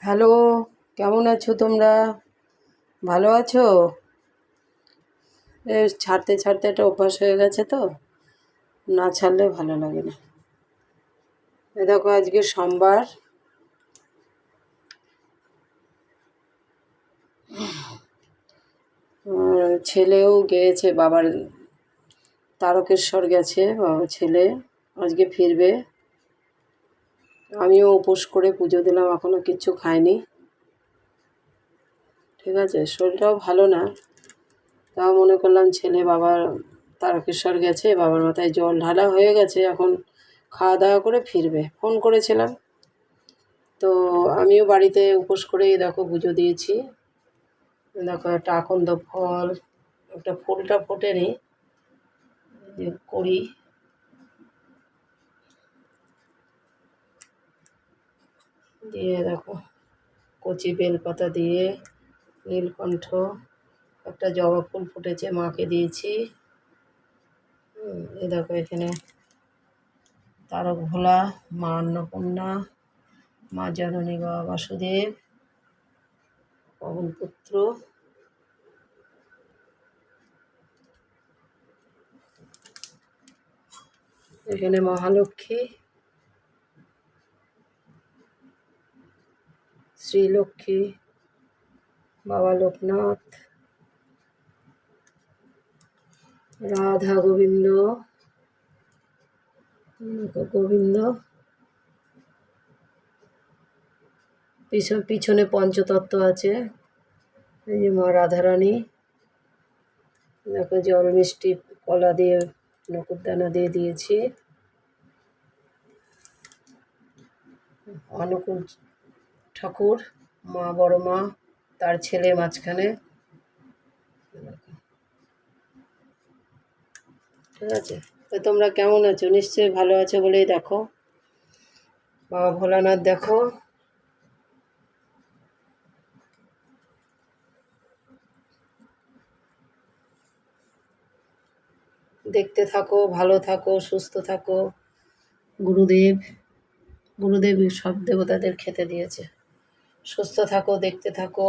Hello, কেমন আছো তোমরা? ভালো আছো? ছাড়তে ছাড়তে একটা অভ্যাস হয়ে গেছে তো, না ছাড়লে ভালো লাগে না। দেখো আজকে সোমবার, ছেলেও গিয়েছে বাবার তারকেশ্বর গেছে, বাবা ছেলে আজকে ফিরবে। আমিও উপোস করে পুজো দিলাম, এখনও কিচ্ছু খাইনি। ঠিক আছে, শরীরটাও ভালো না, তাও মনে করলাম ছেলে বাবার তারকেশ্বর গেছে, বাবার মাথায় জল ঢালা হয়ে গেছে, এখন খাওয়া দাওয়া করে ফিরবে। ফোন করেছিলাম, তো আমিও বাড়িতে উপোস করেই দেখো পুজো দিয়েছি। দেখো একটা আকন্দ ফল, একটা ফুলটা ফোটেনি, যে করি দিয়ে দেখো কচি বেলপাতা দিয়ে নীলকণ্ঠ, একটা জবা ফুল ফুটেছে, মাকে দিয়েছি। এই দেখো এখানে তারক ভোলা, মা অন্নপূর্ণা, মা জননী, বাবা বাসুদেব, পবনপুত্র, এখানে মহালক্ষ্মী, শ্রীলক্ষ্মী, বাবা লোকনাথ, রাধা গোবিন্দ, গোবিন্দ, পিছনে পঞ্চতত্ত্ব আছে। এই যে মা রাধারানী, দেখো জল মিষ্টি কলা দিয়ে নকুরদানা দিয়ে দিয়েছি। অনুকূল ঠাকুর, মা বড় মা, তার ছেলে মাঝখানে। ঠিক আছে, তো তোমরা কেমন আছো? নিশ্চয়ই ভালো আছো বলেই দেখো বাবা ভোলানাথ দেখো দেখতে থাকো, ভালো থাকো, সুস্থ থাকো। গুরুদেব গুরুদেব সব দেবতাদের খেতে দিয়েছে। সুস্থ থাকো, দেখতে থাকো,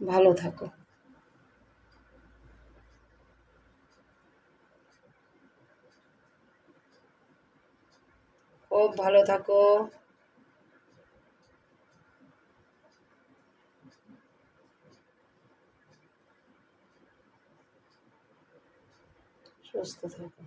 ভালো থাকো। খুব ভালো থাকো, সুস্থ থাকো।